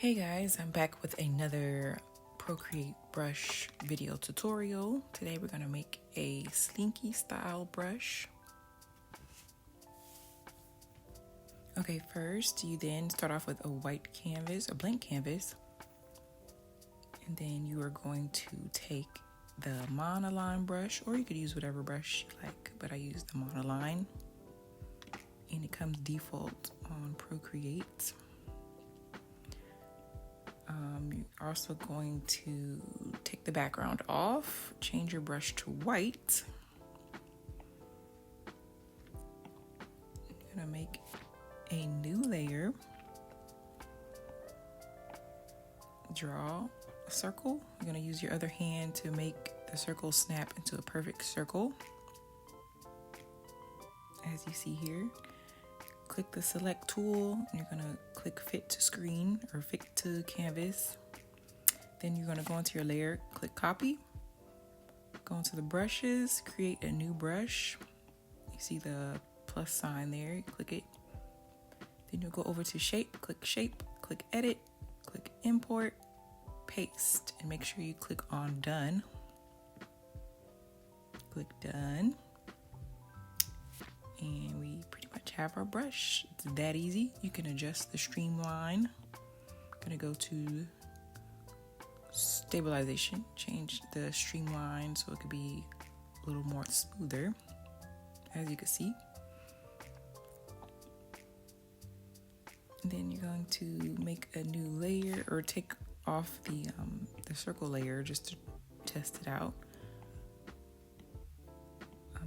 Hey guys, I'm back with another Procreate brush video tutorial. Today we're going to make a slinky style brush. Okay, first you then start off with a white canvas, a blank canvas. And then you are going to take the Monoline brush, or you could use whatever brush you like, but I use the Monoline. And it comes default on Procreate. You're also going to take the background off, change your brush to white. You're gonna make a new layer. Draw a circle. You're gonna use your other hand to make the circle snap into a perfect circle. As you see here, click the select tool and you're gonna click fit to screen or fit to canvas. Then you're gonna go into your layer, click copy, go into the brushes, create a new brush. You see the plus sign there, you click it. Then you'll go over to shape, click edit, click import, paste, and make sure you click on done. Click done. And we pretty much have our brush. It's that easy. You can adjust the streamline. I'm gonna go to stabilization, change the streamline so it could be a little more smoother, as you can see. And then you're going to make a new layer, or take off the circle layer just to test it out.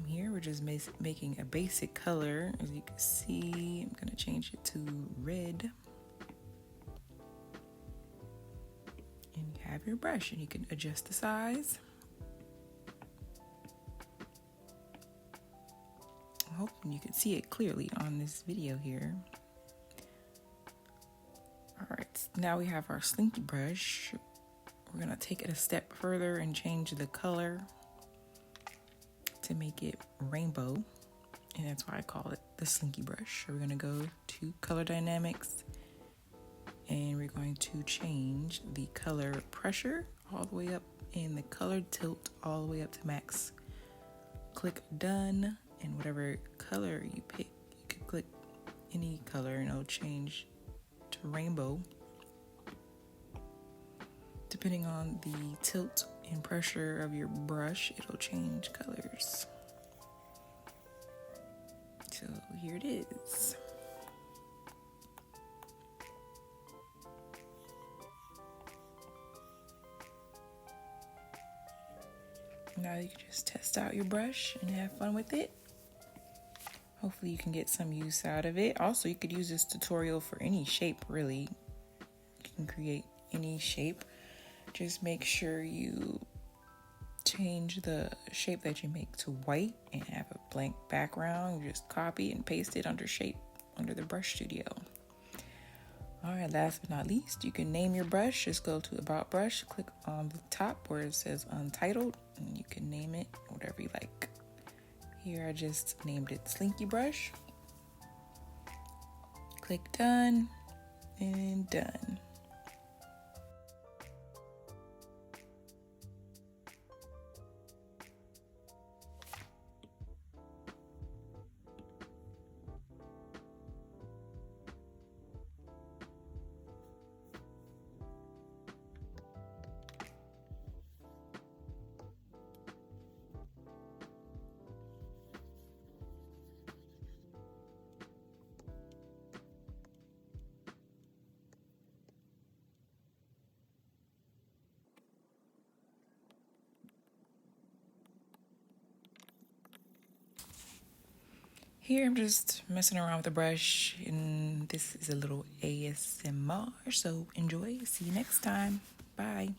Here we're just making a basic color. As you can see, I'm gonna change it to red. And you have your brush, and you can adjust the size. I'm hoping you can see it clearly on this video here. All right, now we have our slinky brush. We're gonna take it a step further and change the color to make it rainbow, and that's why I call it the slinky brush. So we're gonna go to color dynamics, and we're going to change the color pressure all the way up and the color tilt all the way up to max. Click done, and whatever color you pick, you can click any color and it'll change to rainbow. Depending on the tilt and pressure of your brush, it'll change colors. So here it is. Now you can just test out your brush and have fun with it. Hopefully you can get some use out of it. Also, you could use this tutorial for any shape, really. You can create any shape. Just make sure you change the shape that you make to white and have a blank background. You just copy and paste it under shape under the brush studio. All right, last but not least, you can name your brush. Just go to about brush, click on the top where it says Untitled, and you can name it whatever you like. Here I just named it Slinky Brush. Click done and done. Here I'm just messing around with the brush, and this is a little ASMR, so enjoy. See you next time. Bye.